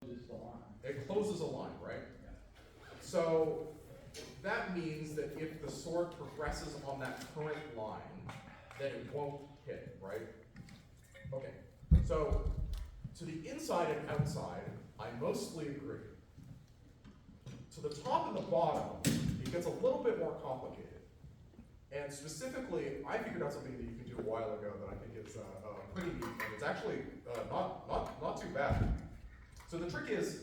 It closes a line, right? So that means that if the sword progresses on that current line, then it won't hit, right? Okay, so to the inside and outside, I mostly agree. To the top and the bottom, it gets a little bit more complicated. And specifically, I figured out something that you can do a while ago that I think is pretty neat, and it's actually not too bad. So the trick is,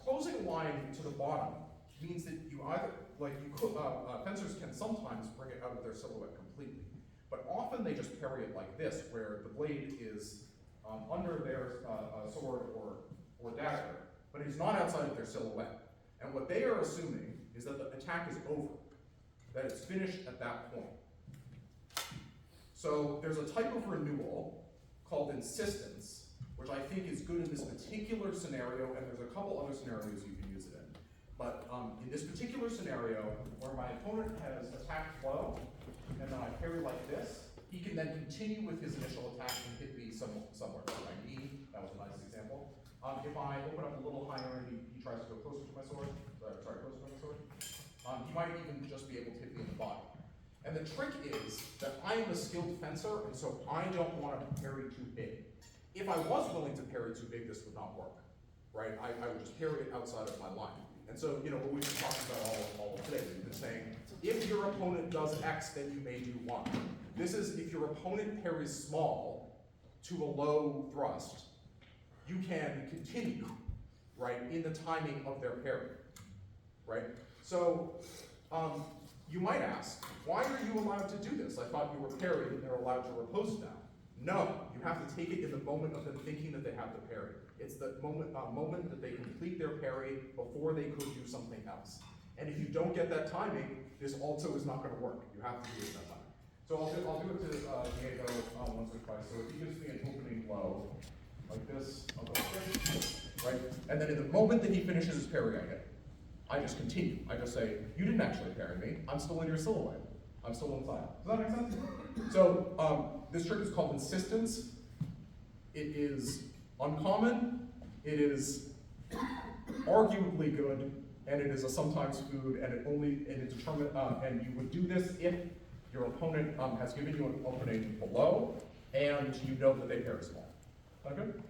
closing a line to the bottom means that you either, fencers can sometimes bring it out of their silhouette completely, but often they just parry it like this, where the blade is under their sword or dagger, but it's not outside of their silhouette. And what they are assuming is that the attack is over, that it's finished at that point. So there's a type of renewal called insistence, which I think is good in this particular scenario, and there's a couple other scenarios you can use it in. But in this particular scenario, where my opponent has attacked low, and then I parry like this, he can then continue with his initial attack and hit me somewhere. So my knee, that was a nice example. If I open up a little higher and he tries to go closer to my sword, closer to my sword, he might even just be able to hit me in the body. And the trick is that I am a skilled fencer, and so I don't want to parry too big. If I was willing to parry too big, this would not work, right? I would just parry it outside of my line. And so, what we've been talking about all of today, we've been saying, if your opponent does X, then you may do Y. This is if your opponent parries small to a low thrust, you can continue, right, in the timing of their parry, right? So, you might ask, why are you allowed to do this? I thought you were parried and they're allowed to repose now. No, you have to take it in the moment of them thinking that they have the parry. It's the moment that they complete their parry before they could do something else. And if you don't get that timing, this also is not going to work. You have to do it in that time. So I'll do it to Diego once or twice. So if he gives me an opening blow, like this, I'll go straight, right? And then in the moment that he finishes his parry, I hit it. I just continue. I just say, you didn't actually parry me. I'm still in your silhouette. I'm still inside. Does that make sense? So this trick is called insistence. It is uncommon. It is arguably good, and it is a sometimes food, and it's determined. And you would do this if your opponent has given you an opening below, and you know that they parry small. Sound good?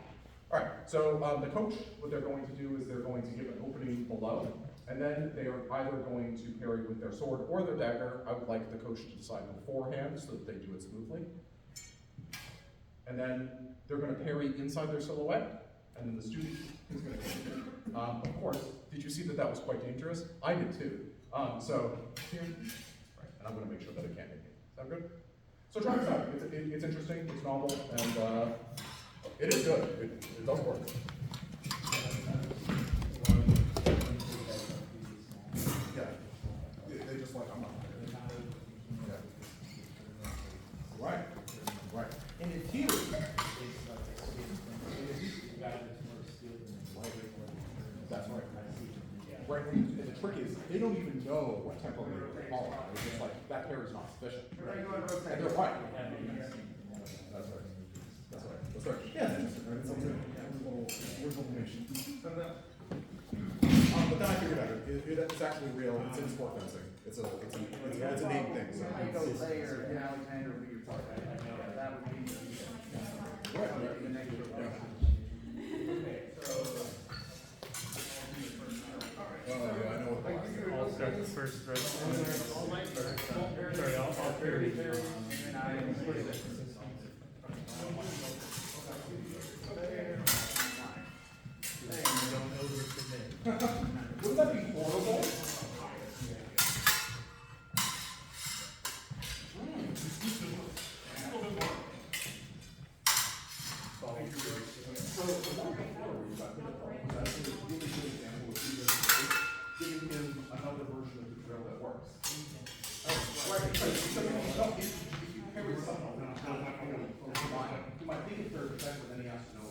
All right. So the coach, what they're going to do is they're going to give an opening below. And then they are either going to parry with their sword or their dagger. I would like the coach to decide beforehand so that they do it smoothly. And then they're going to parry inside their silhouette, and then the student is going to continue. Of course, did you see that was quite dangerous? I did too. So here, right, and I'm going to make sure that it can't hit me. Sound good? So try this out. It's interesting, it's novel, and it is good. It does work. They just like, I'm not. Yeah. Right. Right. And in theory, that's right. Right. And the trick is, they don't even know what tempo they're following. It's just like, that pair is not sufficient. And they're right. That's right. That's right. That's right. Yeah, that's interesting, right? It's a little information. But then I figured out it's actually real. It's in sport fencing. It's a name thing. So. Layer, Alexander, who you're talking about, that would be Right. the next Yeah, I know what the last name I'll start the first thread. Sorry, I'll parry. Don't overcommit. Wouldn't that be horrible? So the one before we got to the problem was actually a really good example of giving him another version of the drill that works. Right, because if you parry someone, you might think it's their defense, but then he has to know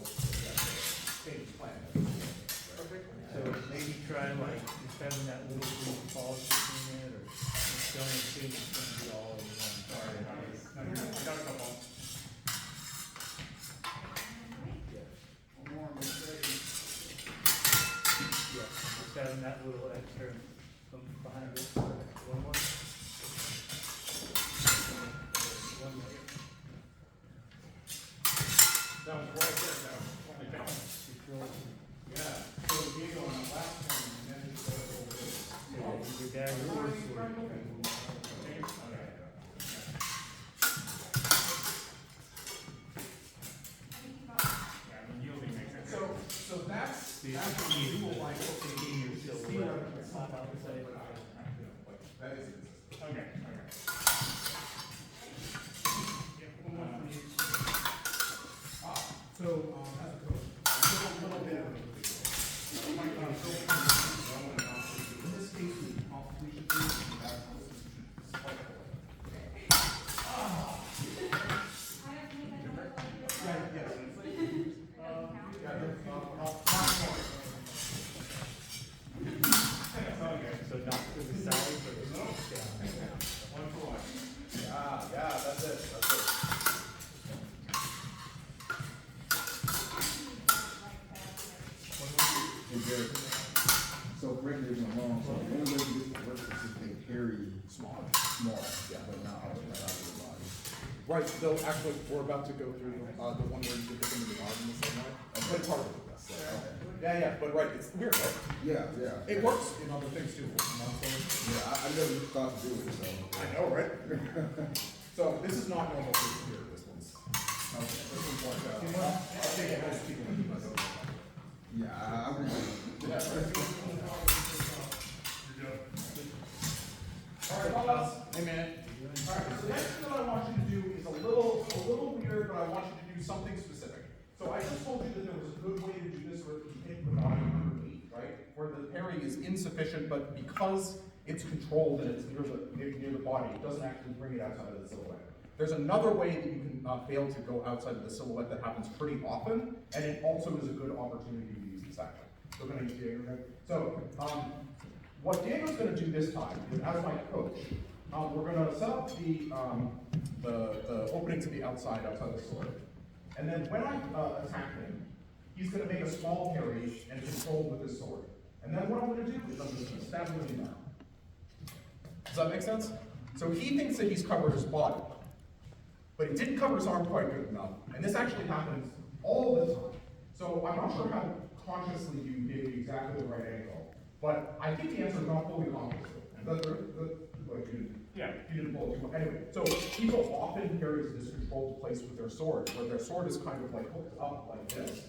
change his plan. So maybe try just having that little green pause between it, or just don't assume it's going to be all in one. Sorry. I got a couple. More mistake. having that little extra behind it. One more. One more. That was right there, that was 20 down. Control. Yeah, so Diego on that last one, and then just go over this. Your dad really sort of- So that's See, what see, you will like. see your silhouette. It's not outside. That is it. Okay, So, as a coach, a little bit of a in this case, we probably should do that. So not to the side, but it's down. One for one. Yeah, that's it, that's it. So correct me if I'm wrong, so the only way you get to work is if they carry Small. small, Yeah. but not outside of the body. Right, though, actually, we're about to go through, the one where you can put them in the arm in the same way. But part of it, yes. Yeah, but right, it's weird, right? Yeah. It works in other things too. Yeah, I never thought to do it, so. I know, right? So this is not normal for here, this one's. Okay. This one's like, I think it has people in my nose. Yeah, I agree. Alright, fellas. Hey, man. Alright, so the next thing that I want you to do is a little weird, but I want you to do something specific. So I just told you that there was a good way to do this where you hit the body underneath, right? Where the parry is insufficient, but because it's controlled and it's near the body, it doesn't actually bring it outside of the silhouette. There's another way that you can fail to go outside of the silhouette that happens pretty often, and it also is a good opportunity to use this action. So we're gonna use Diego, right? So, what Diego's gonna do this time is, as my coach, we're gonna set up the opening to the outside of the sword. And then when I attack him, he's gonna make a small parry and control with his sword. And then what I'm gonna do is I'm just gonna stab him in the arm. Does that make sense? So he thinks that he's covered his body, but he didn't cover his arm quite good enough. And this actually happens all the time. So I'm not sure how consciously you did exactly the right angle, but I think the answer is not fully conscious. Like you didn't pull it too much. Anyway, so people often carry this controlled place with their sword, where their sword is kind of like hooked up like this.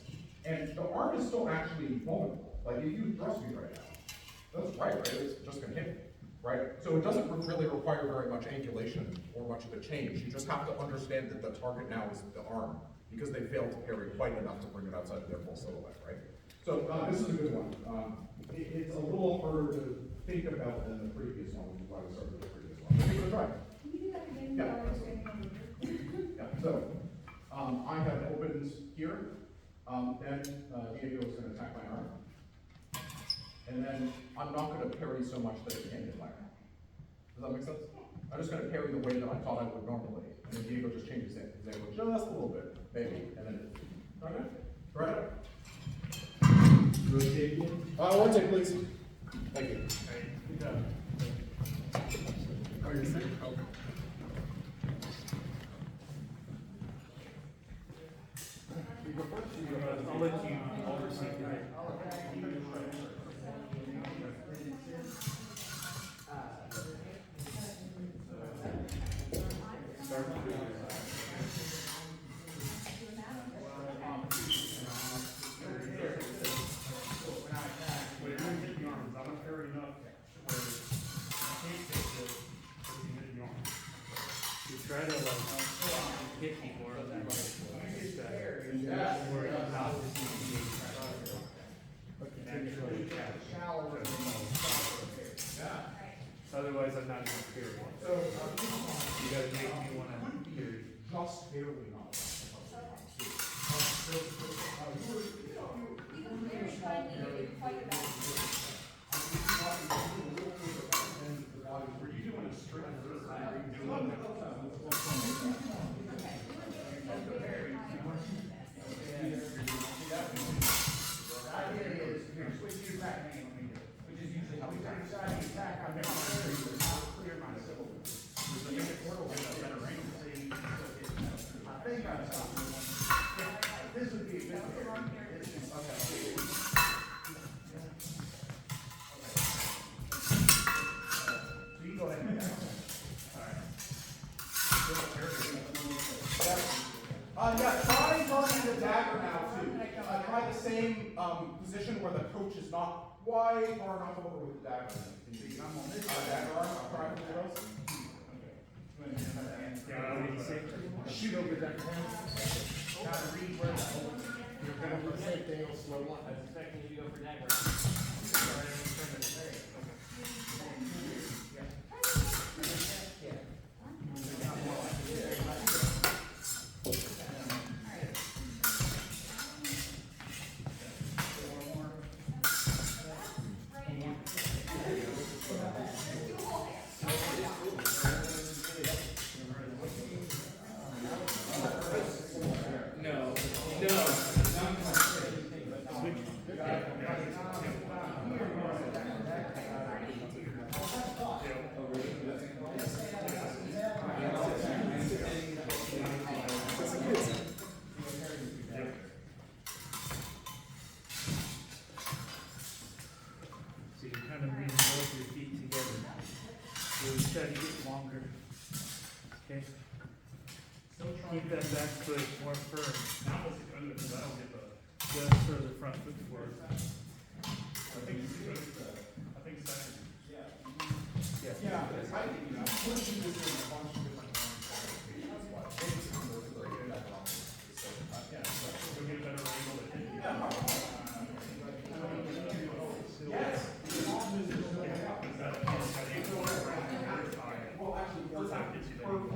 And the arm is still actually vulnerable. Like if you thrust me right now, that's right? It's just gonna hit me, right? So it doesn't really require very much angulation or much of a change. You just have to understand that the target now is the arm, because they failed to parry quite enough to bring it outside of their full silhouette, right? So this is a good one. It's a little harder to think about than the previous one, which is why we started with the previous one. But give it a try. Can you do that again? Yeah. Yeah. Yeah, so, I have opened here, then Diego is gonna attack my arm. And then I'm not gonna parry so much that it can't hit my arm. Does that make sense? I'm just gonna parry the way that I thought I would normally, and then Diego just changes his angle just a little bit, maybe, and then it. Okay? Right? Rotate again. One take, please. Thank you. Good job. Oh, you're sick? Okay. I'll let you oversee it. You try to hit me more of that. Where it's not otherwise, I'm not gonna carry it. So, You gotta make me wanna carry. just barely not. You were very kindly, you did quite a bit. Were you doing a straight? the coach is not quite far enough over with the dagger. See, I'm on this Dagger arm, I'm trying to do those. Shoot over that pen. Gotta read where the hole is. You're gonna put the same thing on slow I line. was expecting you to go for dagger. So you're kind of bringing both your feet together. You'll try to get longer. Okay? Keep that back foot more firm. Just further front foot forward. Yeah. Yeah, I think, you know, we're doing this in a bunch of different ways. That's why. Maybe some of those are good at yeah, so. Yeah. Yes. Well, actually, perfect.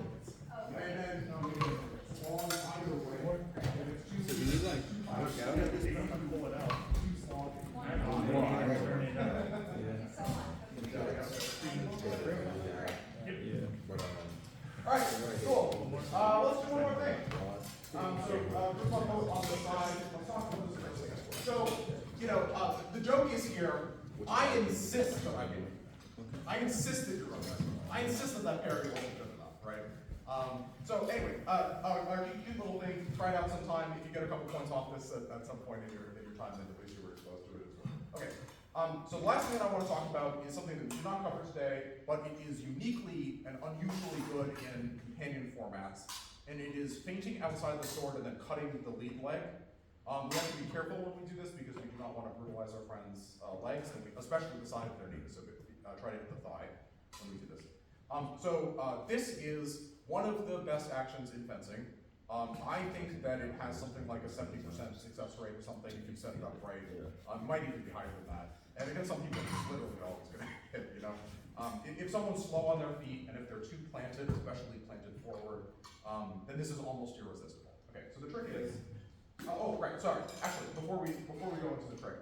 And then, long either way. If it's too. So do you like work out at this point? Pull it out. Too small. Turn it up. Alright, cool. Let's do one more thing. Just one note on the side. Let's talk about this for a second. So, you know, the joke is here, I insist that I do it. I insist that you're on that. I insist that parody wasn't good enough, right? So anyway, our cute little thing, try it out sometime. If you get a couple points off this at some point in your time, then at least you were exposed to it as well. Okay. So the last thing that I want to talk about is something that we did not cover today, but it is uniquely and unusually good in companion formats, and it is fainting outside the sword and then cutting the lead leg. We have to be careful when we do this because we do not want to brutalize our friends' legs, and especially the side of their knees, so try to hit the thigh when we do this. This is one of the best actions in fencing. I think that it has something like a 70% success rate or something if you set it up right. Might even be higher than that. And again, some people it's literally always going to hit, you know. If someone's slow on their feet and if they're too planted, especially planted forward, then this is almost irresistible. Okay, so the trick is, oh right, sorry. Actually, before we go into the trick,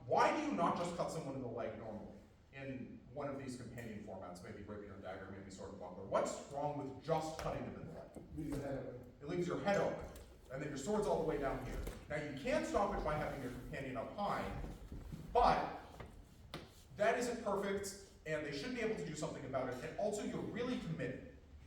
why do you not just cut someone in the leg normally in one of these companion formats, maybe rapier and dagger, maybe sword and buckler? What's wrong with just cutting them in the leg? Leave the head open. It leaves your head open, and then your sword's all the way down here. Now you can't stop it by having your companion up high, but that isn't perfect, and they should be able to do something about it. And also, you're really committed,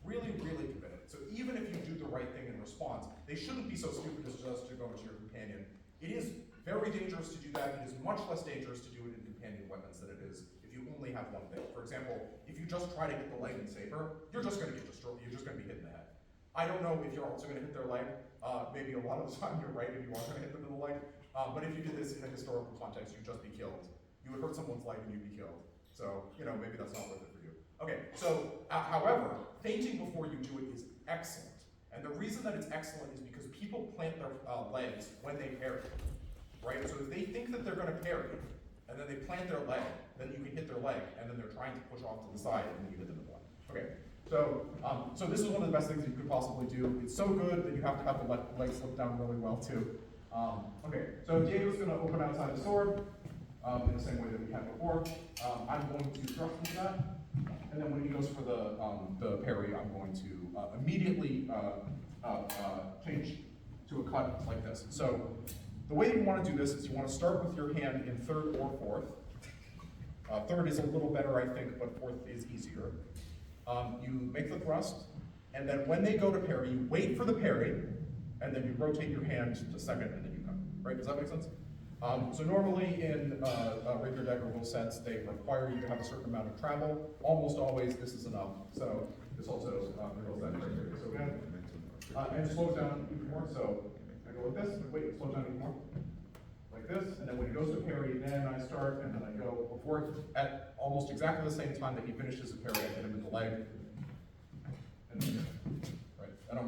really, really committed. So even if you do the right thing in response, they shouldn't be so stupid as just to go into your companion. It is very dangerous to do that. It is much less dangerous to do it in companion weapons than it is if you only have one thing. For example, if you just try to hit the leg and saber, you're just going to get destroyed. You're just going to be hit in the head. I don't know if you're also going to hit their leg. Maybe a lot of the time you're right and you are going to hit them in the leg. But if you did this in a historical context, you'd just be killed. You would hurt someone's leg and you'd be killed. So, you know, maybe that's not worth it for you. Okay, so, however, fainting before you do it is excellent. And the reason that it's excellent is because people plant their legs when they parry, right? So if they think that they're going to parry, and then they plant their leg, then you can hit their leg, and then they're trying to push off to the side, and then you hit them in the leg. Okay, so this is one of the best things you could possibly do. It's so good that you have to have the legs slip down really well too. Okay, so Diego's going to open outside the sword in the same way that we had before. I'm going to thrust into that, and then when he goes for the parry, I'm going to immediately change to a cut like this. So the way you want to do this is you want to start with your hand in third or fourth. Third is a little better, I think, but fourth is easier. You make the thrust, and then when they go to parry, you wait for the parry, and then you rotate your hand to second, and then you cut. Right? Does that make sense? So normally in rapier dagger rule sets, they require you to have a certain amount of travel. Almost always, this is enough. So this also reveals that criteria. So again, and slows down even more. So I go like this. Wait, slow down even more. Like this, and then when he goes to parry, then I start, and then I go before, at almost exactly the same time that he finishes the parry, I hit him in the leg. And then, right, and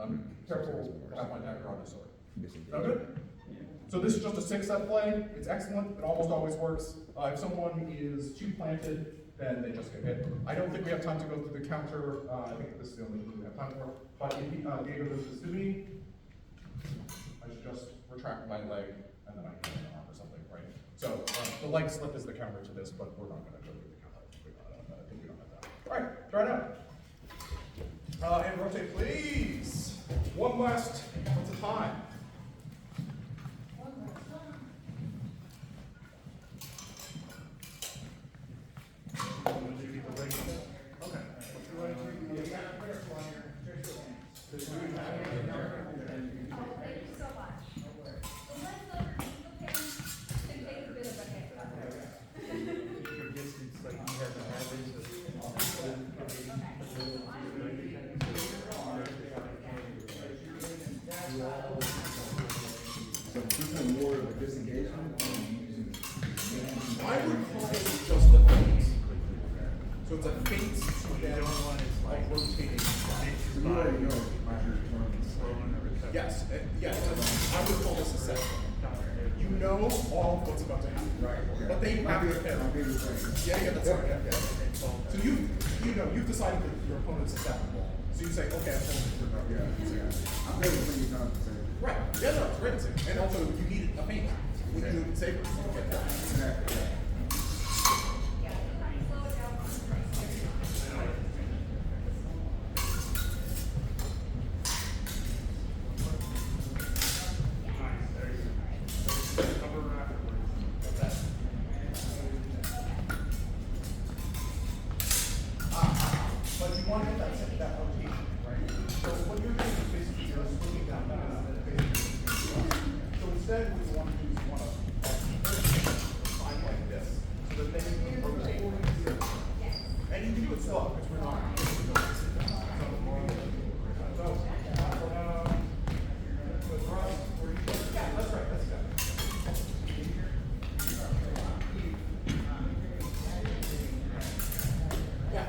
I'm careful to have my dagger on the sword. Sound good? So this is just a 6-set play. It's excellent. It almost always works. If someone is too planted, then they just get hit. I don't think we have time to go through the counter. I think this is the only thing we have time for. But if Diego does this to me, I should just retract my leg and then I can hit an arm or something, right? So the leg slip is the counter to this, but we're not going to go through the counter. I think we don't have that. All right, try it out. And rotate, please. One last, what's the time? Oh, thank you so much. The legs over, okay, can take a bit of a haircut. Your distance, like you have an average of. So this is more of a disengagement, using. I would call this just a feint. So it's a feint What you that don't want is like like rotating. So you already know what your turns. slow and recover. Yes, yes, I would call this a set. You know all of what's about to happen. Right, okay. But they have your My head. favorite thing. Yeah, that's right, yeah. So you've decided that your opponent's susceptible. So you say, okay, I'm going to Yeah, yeah. I'm ready for you time to say. Right, yeah, no, it's great. And also, you need a feint. When you do it safer, you get that. Exactly, yeah. Yeah, slow it down. But you want to get that rotation, right? So what you're doing is basically you're looking down, so instead what you want to do is you want to sign like this, so that they can rotate. And you can do it slow, because we're not. Yeah, that's right, that's good. Yeah.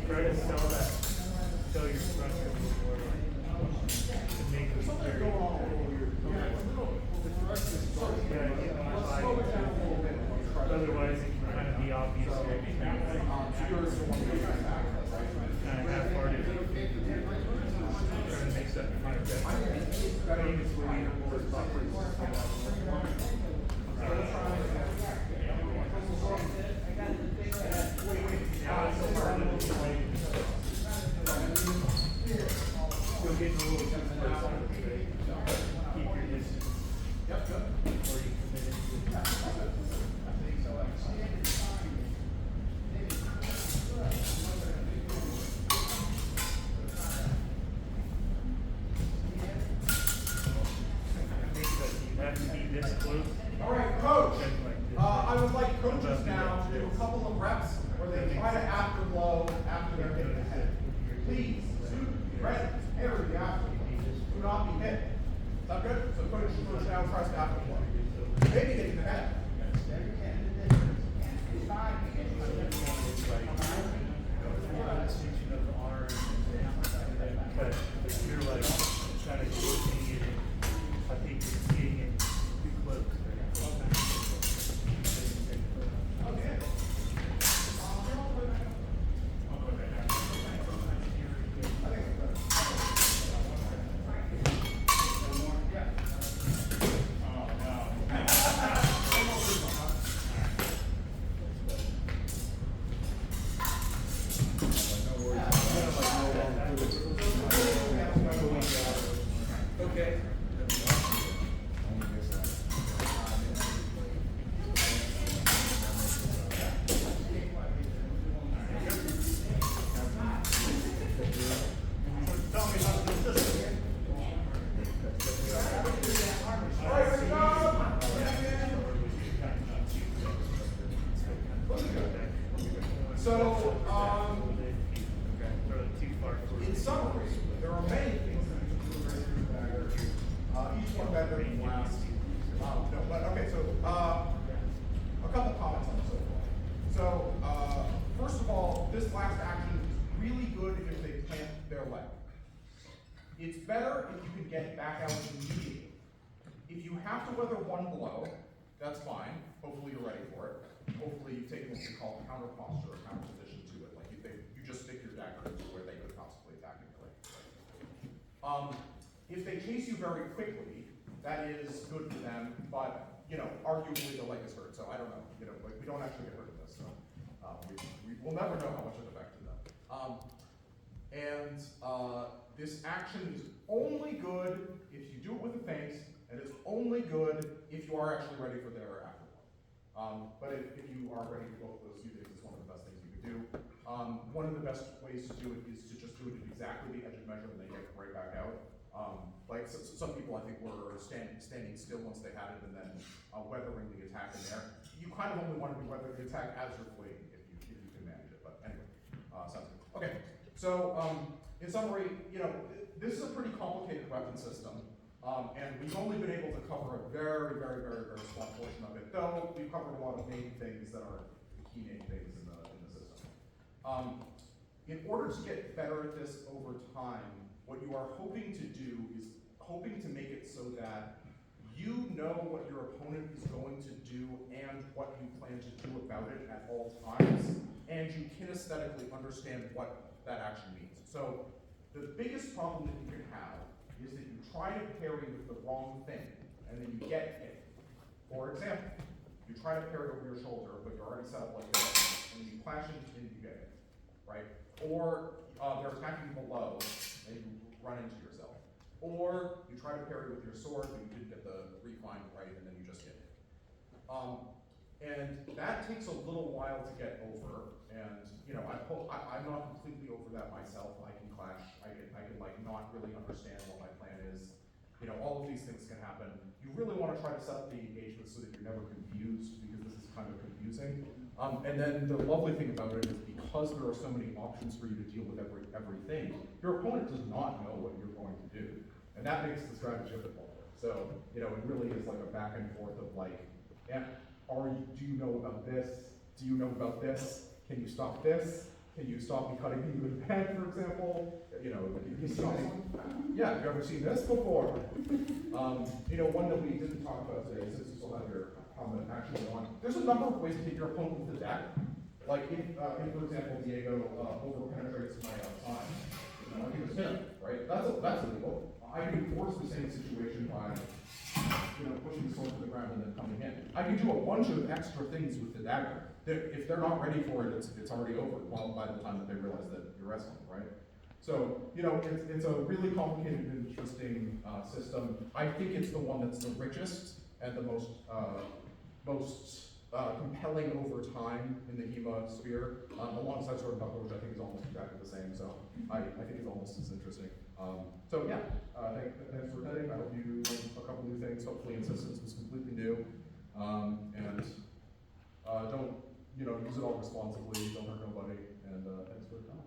Try to sell your structure a little more like, to make it Something very. going on over here. Yeah, get my body. Otherwise it can kind of be obvious. So you're the one who's back, right? Kind of half-hearted. Trying to make something like that. Famous believable is now it's so hard to explain. You're getting a little too personal, right? Keep your distance. Yep, good. Before you commit into it. I think that you have to be this close. All right, coach. Something like this. I would like coaches now to do a couple of reps where they try to afterblow after they're hit in the head. Please, ready, parry the after. Do not be hit. Is that good? So coach now tries to afterblow. Maybe hitting the head. Extension of the arm, but if you're like kind of pushing it, I think you're getting it too close. Okay. it's better if you can get back out immediately. If you have to weather one blow, that's fine. Hopefully you're ready for it. Hopefully you've taken what we call counter posture or counter position to it. Like you just stick your dagger into where they could possibly attack you. If they chase you very quickly, that is good for them, but, you know, arguably the leg is hurt, so I don't know. You know, like, we don't actually get hurt in this, so we'll never know how much it affected them. This action is only good if you do it with a feint, and it's only good if you are actually ready for their afterward. But if you are ready for both of those, it's one of the best things you can do. One of the best ways to do it is to just do it at exactly the edge of measure and then get right back out. Like some people, I think, were standing still once they had it and then weathering the attack in there. You kind of only want to be weathering the attack as you're fleeing if you can manage it. But anyway, sounds good. Okay, so in summary, you know, this is a pretty complicated weapon system, and we've only been able to cover a very, very, very, very small portion of it. Though we've covered a lot of main things that are the key main things in the system. In order to get better at this over time, what you are hoping to do is hoping to make it so that you know what your opponent is going to do and what you plan to do about it at all times, and you kinesthetically understand what that action means. So the biggest problem that you can have is that you try to parry with the wrong thing, and then you get hit. For example, you try to parry over your shoulder, but you're already set up like this, and you clash into it and you get it, right? Or they're attacking below, and you run into yourself. Or you try to parry with your sword, but you didn't get the refine right, and then you just hit it. And that takes a little while to get over, and you know, I'm not completely over that myself. I can clash, I can like not really understand what my plan is. You know, all of these things can happen. You really want to try to set up the engagement so that you're never confused, because this is kind of confusing. And then the lovely thing about it is because there are so many options for you to deal with everything, your opponent does not know what you're going to do. And that makes the strategy difficult. So, you know, it really is like a back and forth of like, do you know about this? Do you know about this? Can you stop this? Can you stop me cutting you in the head, for example? You know, you stop me. Yeah, have you ever seen this before? You know, one that we didn't talk about today, since you still have your comment actually on. There's a number of ways to hit your opponent with the dagger. Like if for example, Diego over-penetrates my time, I can just hit him, right? That's illegal. I can force the same situation by, you know, pushing the sword to the ground and then coming in. I can do a bunch of extra things with the dagger. If they're not ready for it, it's already over. Well, by the time that they realize that you're wrestling, right? So, you know, it's a really complicated and interesting system. I think it's the one that's the richest and the most compelling over time in the HEMA sphere, alongside Sword and Buckler, which I think is almost exactly the same. So I think it's almost as interesting. So yeah, thanks for attending. I hope you learned a couple new things. Hopefully Insistence was completely new. And don't, you know, use it all responsibly. Don't hurt nobody. And thanks for your time.